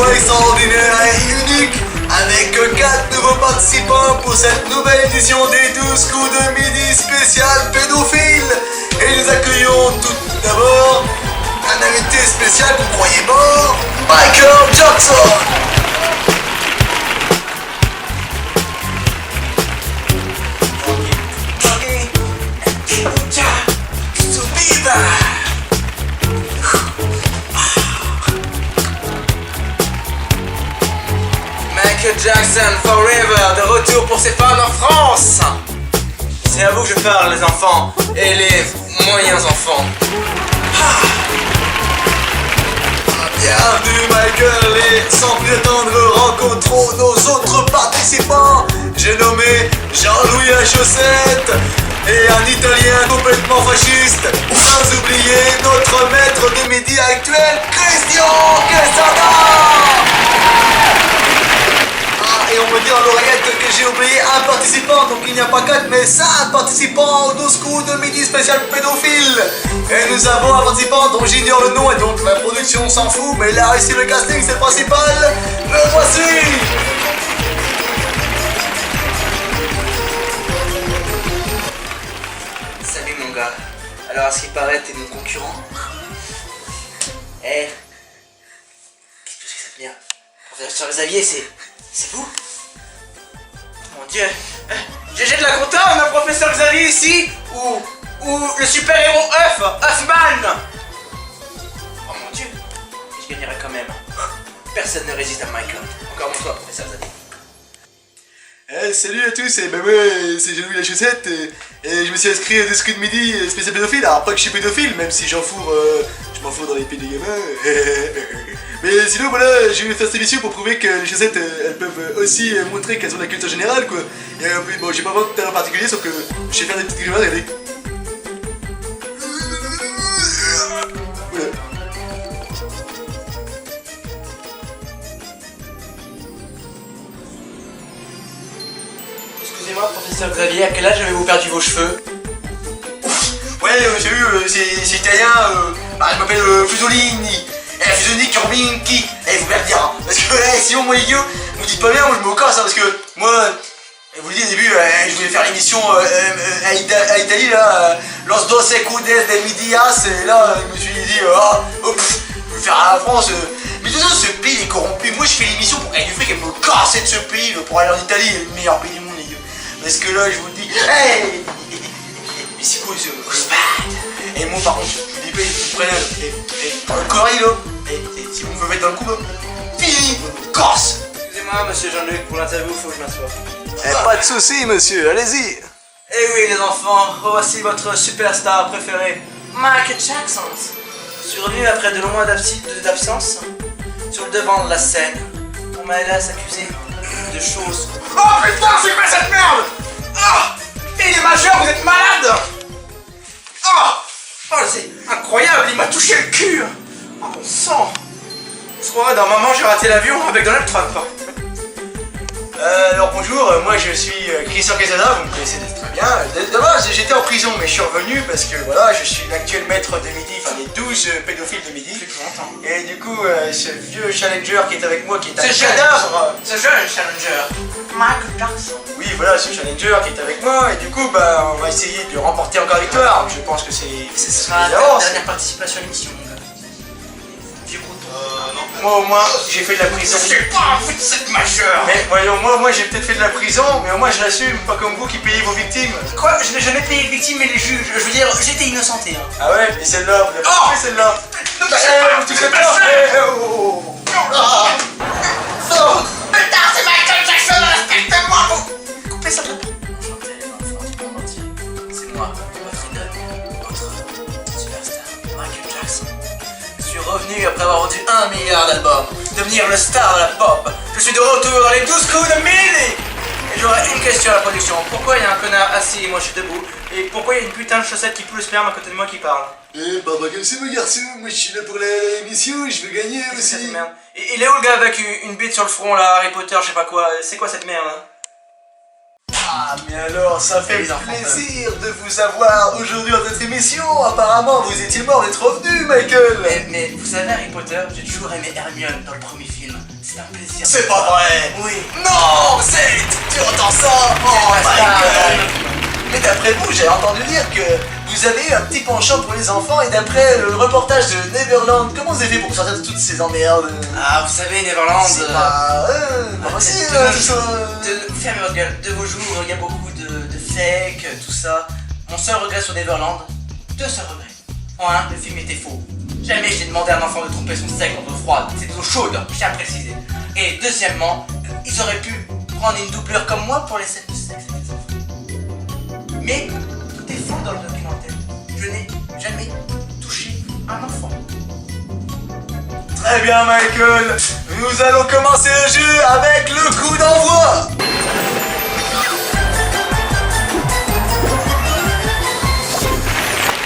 extraordinaire et unique avec 4 nouveaux participants pour cette nouvelle édition des 12 coups de midi spécial pédophile. Et nous accueillons tout d'abord un invité spécial que vous croyez mort, Michael Jackson. Michael Jackson Forever, de retour pour ses fans en France. C'est à vous que je parle, les enfants et les moyens enfants. Bienvenue Michael, et sans plus attendre, rencontrons nos autres participants. J'ai nommé Jean-Louis La Chaussette et un Italien complètement fasciste. Sans oublier notre maître de midi actuel, Christian Quesada. Et on me dit dans l'oreillette que j'ai oublié un participant, donc il n'y a pas 4 mais 5 participants aux 12 coups de midi spécial pédophile. Et nous avons un participant dont j'ignore le nom et donc la production s'en fout, mais là ici le casting c'est le principal. Le voici. Salut mon gars. Alors à ce qui paraît t'es mon concurrent. Eh, qu'est-ce que c'est que cette merde? Professeur Xavier, c'est vous? Mon dieu. GG de la compta, on a professeur Xavier ici ou le super-héros Huffman. Oh mon dieu, je gagnerai quand même. Personne ne résiste à Michael. Encore mon toi, professeur Xavier. Salut à tous, ben moi c'est Jean-Louis La Chaussette et je me suis inscrit à des coups de midi spécial pédophile. Alors pas que je suis pédophile, même si je m'en fous dans les pieds des gamins. Mais sinon voilà, j'ai voulu faire cette émission pour prouver que les chaussettes elles peuvent aussi montrer qu'elles ont de la culture générale quoi. Et puis bon, j'ai pas vraiment de talent particulier sauf que je sais faire des petites grimaces, regardez. Voilà. Excusez-moi, professeur Xavier, à quel âge avez-vous perdu vos cheveux? Ouais, j'ai vu, c'est italien, je m'appelle Fusolini. Eh, Fusolini, Corbinki, vous pouvez le dire, hein, parce que sinon moi les gars, vous dites pas bien, moi je me casse, hein, parce que moi, je vous le dis au début, je voulais faire l'émission à Italie, là, Los Dos Coudes de Midias, et là, je me suis dit, je vais faire à la France, mais de toute façon, ce pays est corrompu, moi je fais l'émission pour gagner du fric et me casser de ce pays, là, pour aller en Italie, le meilleur pays du monde, les gars, parce que là, je vous le dis, hey, mais c'est quoi ce bad? Et moi par contre, je vous dis pas, vous prenez dans le corps là, si vous me mettez dans le coup, fini, casse. Excusez-moi, monsieur Jean-Luc, pour l'interview, faut que je m'assoie. Pas de soucis monsieur, allez-y. Eh oui les enfants, voici votre superstar préféré, Michael Jackson. Je suis revenu après de longs mois d'absence sur le devant de la scène. On m'a hélas accusé de choses. Oh putain, c'est quoi cette merde? Ah, il est majeur, vous êtes malade. Oh, c'est incroyable, il m'a touché le cul. Oh mon sang. On se croirait dans Maman j'ai raté l'avion avec Donald Trump. Alors bonjour, moi je suis Christian Quesada, vous me connaissez très bien. D'abord j'étais en prison mais je suis revenu parce que voilà, je suis l'actuel maître de midi, enfin les 12 pédophiles de midi. Et du coup ce vieux challenger qui est avec moi, qui est un cadavre. Ce jeune challenger, Michael Jackson. Oui voilà, ce challenger qui est avec moi et du coup bah on va essayer de remporter encore la victoire. Je pense que ce sera la dernière participation à l'émission. Moi au moins j'ai fait de la prison. Je suis pas un fou de cette majeure. Mais voyons, moi j'ai peut-être fait de la prison, mais au moins je l'assume, pas comme vous qui payez vos victimes. Quoi? Je n'ai jamais payé de victime mais les juges. Je veux dire, j'étais innocenté. Hein. Ah ouais? Et celle-là, vous l'avez pas fait celle-là? Vous touchez pas! Putain, c'est Michael Jackson, respectez-moi! Coupez ça de la porte. Enchanté, enfant du monde entier. C'est moi, votre idole, votre superstar, Michael Jackson. Je suis revenu après avoir vendu 1 milliard d'albums, devenir le star de la pop. Je suis de retour dans les 12 coups de midi. Et j'aurais une question à la production. Pourquoi il y a un connard assis et moi je suis debout? Et pourquoi il y a une putain de chaussette qui pue le sperme à côté de moi qui parle? Bah comme c'est mon garçon, moi je suis là pour l'émission, je veux gagner aussi. Cette merde. Et il est où le gars avec une bite sur le front là, Harry Potter, je sais pas quoi, c'est quoi cette merde hein? Ah, mais alors, ça fait Les enfants plaisir de vous avoir aujourd'hui dans cette émission. Apparemment, vous étiez mort d'être revenu, Michael. Mais vous savez, Harry Potter, j'ai toujours aimé Hermione dans le premier film. C'est un plaisir. C'est pas vrai. Oui. Non, c'est... Tu entends ça? Oh, Michael. Mais d'après vous, j'ai entendu dire que vous avez eu un petit penchant pour les enfants et d'après le reportage de Neverland, comment vous avez fait pour sortir de toutes ces emmerdes? Ah, vous savez, Neverland. C'est pas possible, tout ça. Fermez votre gueule. De vos jours, il y a beaucoup de fake, tout ça. Mon seul regret sur Neverland, deux seuls regrets. Un, le film était faux. Jamais je n'ai demandé à un enfant de tromper son sexe dans l'eau froide. C'est de l'eau chaude, je tiens à préciser. Et deuxièmement, ils auraient pu prendre une doublure comme moi pour les scènes de sexe avec les enfants. Mais tout est faux dans le documentaire. Je n'ai jamais touché un enfant. Très bien, Michael. Nous allons commencer le jeu avec le coup d'envoi.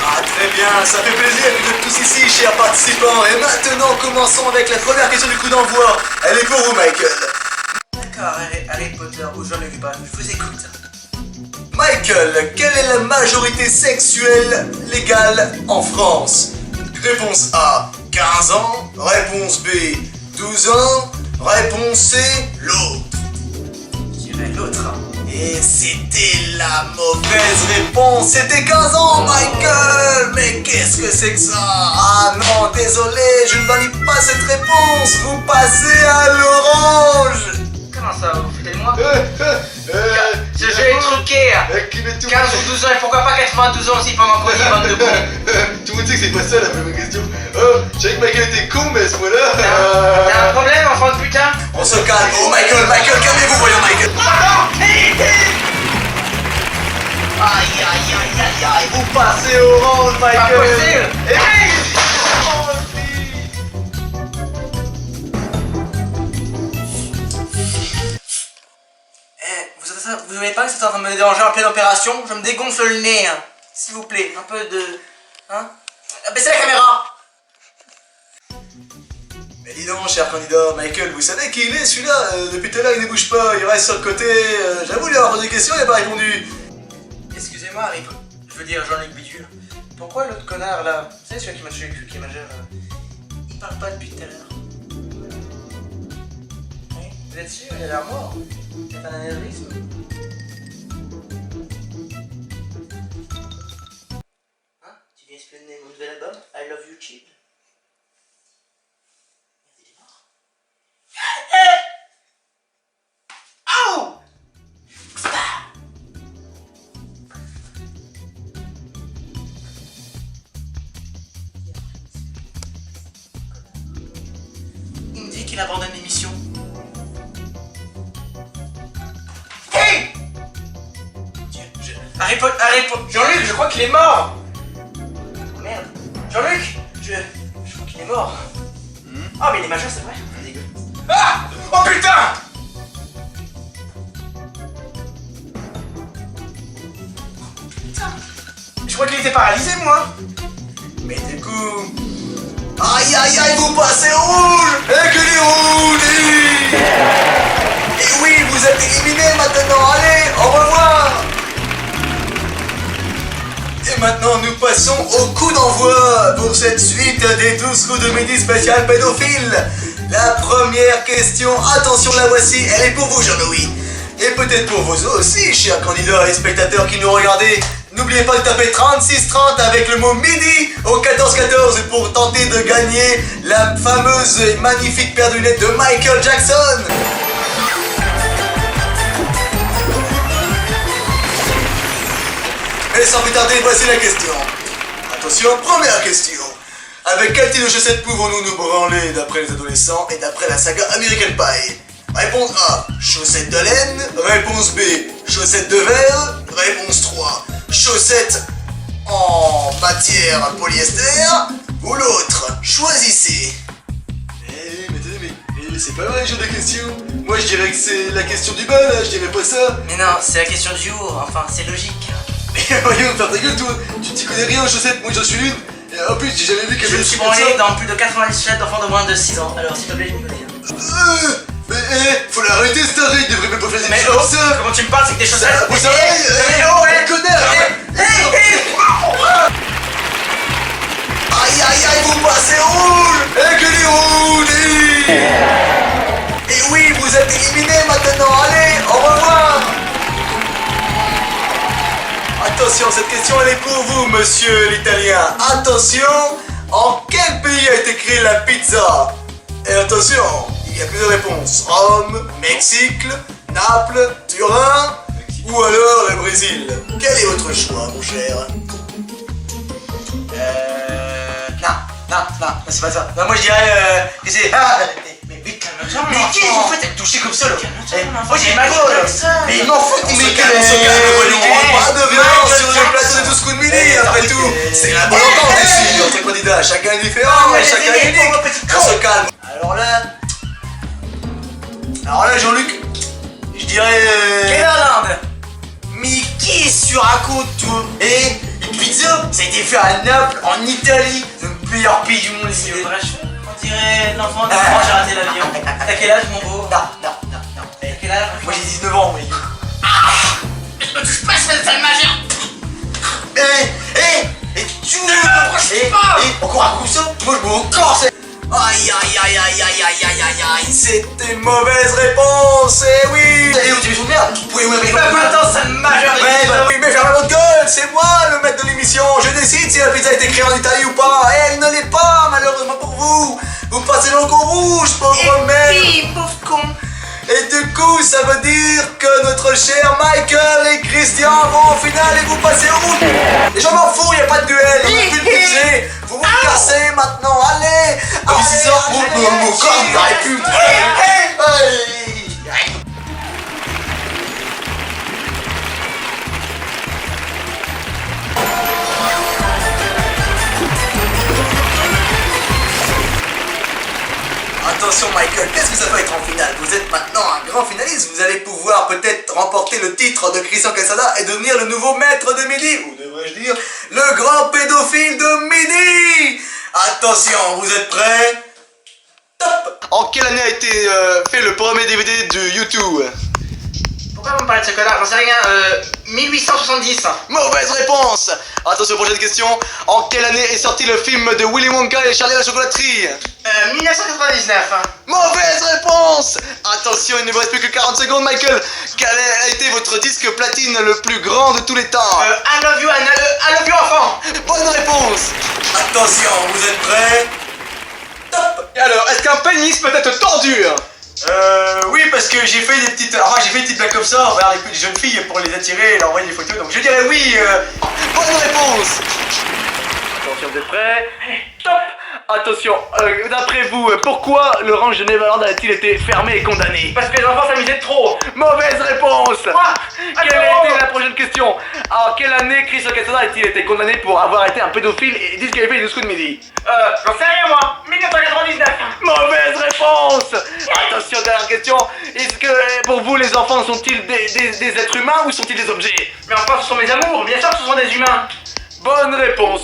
Ah, très bien, ça fait plaisir que vous êtes tous ici, chers participants. Et maintenant, commençons avec la première question du coup d'envoi. Elle est pour vous, Michael. D'accord, Harry Potter ou Jean-Luc Ball, je vous écoute. Michael, quelle est la majorité sexuelle légale en France? Réponse A, 15 ans. Réponse B, 12 ans. Réponse C, l'autre. Je dirais l'autre. Et c'était la mauvaise réponse. C'était 15 ans, Michael. Mais qu'est-ce que c'est que ça? Ah non, désolé, je ne valide pas cette réponse. Vous passez à l'orange. Comment ça, vous foutez de moi? Ce jeu est truqué. 15 ou 12 ans, et pourquoi pas 92 ans aussi pendant qu'on y bande de bons? Tout le monde sait que c'est pas ça la vraie question. Je savais que Michael était con, mais à ce moment-là. T'as un problème, enfant de putain? On se calme. Oh, Michael, calmez-vous, voyons, Michael. Aïe, vous passez orange, Michael. Pas possible. Vous voyez pas que c'est en train de me déranger en pleine opération? Je me dégonfle le nez, hein. S'il vous plaît, un peu de... Hein? Baissez la caméra! Mais dis donc, cher candidat, Michael, vous savez qui il est celui-là? Depuis tout à l'heure, il ne bouge pas, il reste sur le côté. J'avoue, lui avoir posé des questions, il n'a pas répondu. Excusez-moi, Harry, je veux dire Jean-Luc Bidule. Pourquoi l'autre connard là, vous savez celui qui m'a tué le cul, qui est majeur là, il parle pas depuis tout à l'heure? Oui? Vous êtes sûr? Il a l'air mort. Il a fait un anévrisme. Hein? Tu viens espionner mon nouvel album? I Love You Cheap? Il est mort. Oh! Il me dit qu'il abandonne l'émission. Hey! Harry Potter, Jean-Luc, je crois qu'il est mort. Oh, merde. Jean-Luc, je crois qu'il est mort. Ah, mais il est majeur, c'est vrai. C'est dégueu. Ah! Oh putain! Je crois qu'il était paralysé, moi. Mais du coup. Aïe, vous passez au rouge. Et que les rouges. Et oui, vous êtes éliminés maintenant. Allez, au revoir. Et maintenant, nous passons au coup d'envoi pour cette suite des 12 coups de midi spécial pédophile. La première question, attention, la voici, elle est pour vous, Jean-Louis. Et peut-être pour vous aussi, chers candidats et spectateurs qui nous regardez. N'oubliez pas de taper 3630 avec le mot midi au 1414 pour tenter de gagner la fameuse et magnifique paire de lunettes de Michael Jackson. Et sans plus tarder, voici la question. Attention, première question. Avec quel type de chaussettes pouvons-nous nous branler d'après les adolescents et d'après la saga American Pie? Réponse A, chaussettes de laine. Réponse B, chaussettes de verre. Réponse 3, chaussettes en matière polyester. Ou l'autre, choisissez. Mais c'est pas vrai le genre de question. Moi je dirais que c'est la question du bas là, je dirais pas ça. Mais non, c'est la question du jour, enfin c'est logique. Mais voyons, faire ta gueule toi. Tu t'y connais rien aux chaussettes, moi j'en suis l'une. Et en plus j'ai jamais vu qu'elle Je me suis branlé dans plus de 90 chaussettes d'enfants de moins de 6 ans, alors s'il te plaît, je me connais. Faut l'arrêter cette arrêt, il devrait même pas faire des Mais choses oh, comme ça. comment tu me parles, c'est que des choses... Vous savez, Mais oh, ouais. connard. Aïe aïe aïe, vous passez rouge. Et que les rouges. Et oui, vous êtes éliminés maintenant, allez, au revoir. Attention, cette question elle est pour vous, monsieur l'Italien. Attention, en quel pays a été créée la pizza? Et attention, il y a plusieurs réponses. Rome, Mexique, Naples, Turin ou alors le Brésil. Quel est votre choix, mon cher? Non, c'est pas ça. Non, moi je dirais que c'est... Mais calme-toi, mon enfant. Mais qui vous faites toucher comme ça là? Moi j'ai mal comme ça. Mais il m'en fout, on se calme, voyons. Pas de violence sur le plateau de 12 coups de midi, après tout. C'est la bonne entente ici, entre candidats. Chacun est différent et chacun est unique. On se calme. Alors là, Jean-Luc, je dirais... Quelle Hollande? Mais qui surraconte tout? Et une pizza, ça a été fait à Naples, en Italie, le meilleur pays du monde. C'est vrai, on dirait l'enfant de France, j'ai raté l'avion. T'as quel âge, mon beau? Non. T'as quel âge? Moi j'ai 19 ans, moi. Je me touche pas, je fais le sale majeur. Et tu Ne m'approche pas. encore un coup ça? Moi je me corse. Aïe aïe aïe aïe aïe aïe aïe aïe aïe, c'était une mauvaise réponse, eh oui. Et où tu veux merde? Vous pouvez me répondre? Maintenant, sale majeur. Oui, mais fermez votre gueule, c'est moi le maître de l'émission. Je décide si la pizza a été créée en Italie ou pas. Et elle ne l'est pas, malheureusement pour vous. Vous passez dans le con rouge, pauvre mère. pauvre con. Et du coup, ça veut dire que notre cher Michael et Christian vont en finale et vous passez au rouge. Et je m'en fous, y a pas de duel, on a plus de budget. Vous vous cassez maintenant, allez. Ah oui, c'est ça, mon corps, il aurait pu. Attention Michael, qu'est-ce que ça va être en finale? Vous êtes maintenant un grand finaliste, vous allez pouvoir peut-être remporter le titre de Christian Quesada et devenir le nouveau maître de midi, ou devrais-je dire, le grand pédophile de midi. Attention, vous êtes prêts? Top. En quelle année a été fait le premier DVD de YouTube? Pourquoi vous me parlez de ce connard? J'en sais rien, 1870. Mauvaise réponse. Attention, prochaine question. En quelle année est sorti le film de Willy Wonka et Charlie à la chocolaterie? 1999. Mauvaise réponse. Attention, il ne vous reste plus que 40 secondes, Michael. Quel a été votre disque platine le plus grand de tous les temps? I love you enfant. Bonne réponse. Attention, vous êtes prêts? Top. Et alors, est-ce qu'un pénis peut être tordu? Oui, parce que j'ai fait des petites... Enfin, j'ai fait des petites blagues comme ça envers les jeunes filles pour les attirer et leur envoyer des photos, donc je dirais oui. Bonne réponse. Attention, vous êtes prêts? Top. Attention, d'après vous, pourquoi le ranch de Neverland a-t-il été fermé et condamné? Parce que les enfants s'amusaient trop. Mauvaise réponse. Quoi? Quelle était la prochaine question? En quelle année Christian Quesada a-t-il été condamné pour avoir été un pédophile et disqualifié du coup de midi? J'en sais rien moi. 1999. Mauvaise réponse. Attention, dernière question. Est-ce que pour vous les enfants sont-ils des êtres humains ou sont-ils des objets? Mais enfin, ce sont mes amours. Bien sûr que ce sont des humains. Bonne réponse.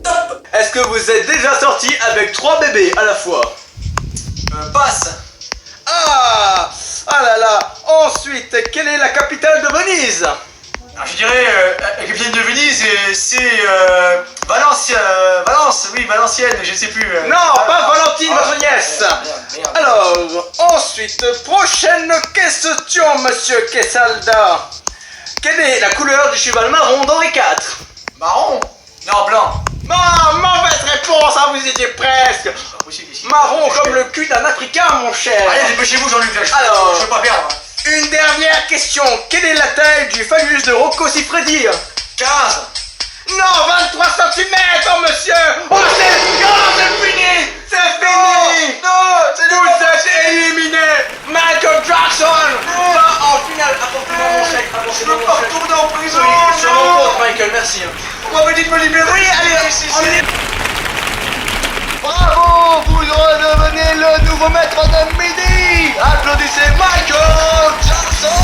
Top. Est-ce que vous êtes déjà sorti avec 3 bébés à la fois? Passe. Ah là là. Ensuite, quelle est la capitale de Venise? Alors, je dirais, la capitale de Venise, c'est Valence, oui, Valenciennes, je ne sais plus. Non, pas Valentine, votre nièce. Merde. Alors, ensuite, prochaine question, monsieur Quesada. Quelle est la couleur du cheval marron d'Henri IV? Marron? Non, blanc. Non, mauvaise réponse, hein, vous étiez presque. Marron comme le cul d'un Africain, mon cher. Allez, dépêchez-vous, Jean-Luc, Alors. je veux pas perdre. Une dernière question. Quelle est la taille du phallus de Rocco Siffredi? 15. Non, 23 cm, oh monsieur. Oh, c'est fini. C'est fini. Non, Vous êtes éliminé. Michael Jackson va en finale. Apportez-moi mon chèque. Je veux pas retourner en prison. Sur mon compte, Michael, merci. On m'avait dit de me libérer. Oui, allez, allez. Bravo, vous redevenez le nouveau maître de midi. Applaudissez Michael Jackson.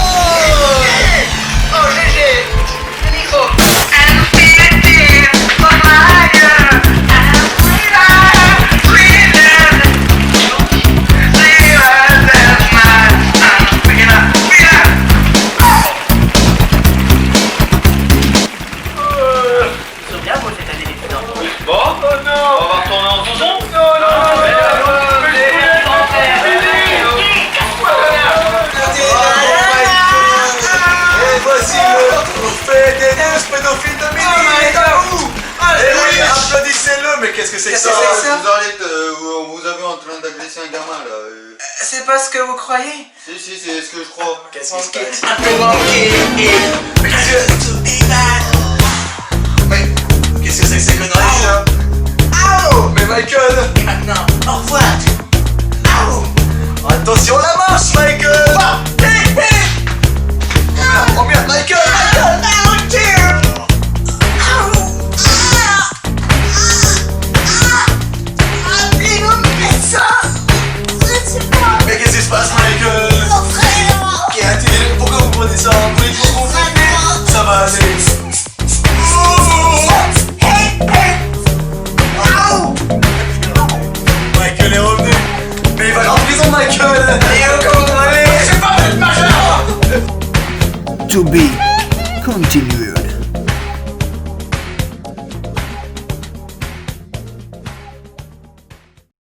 Oh GG. Le micro. My laissé un gamin là. C'est pas ce que vous croyez? Si, c'est ce que je crois. Qu'est-ce qui se passe? Un peu manqué et je tout déballe. Mais qu'est-ce que c'est que ces conneries là? Aouh! Mais Michael! Et maintenant, au revoir. Aouh! Attention la marche, Michael! Oh, hé, hé! Oh merde, Michael! Oh, dear! Aouh! Appelez mon médecin! Je sais pas! Mais qu'est-ce qui se passe, Michael? Mon frère! Ok, arrêtez, pourquoi vous prenez ça? Vous voulez que je vous confie? Ça va aller. Hé, hé! Aouh! Michael est revenu. Mais il va aller en prison, Michael! Et comment on va aller? C'est pas votre majeur! To be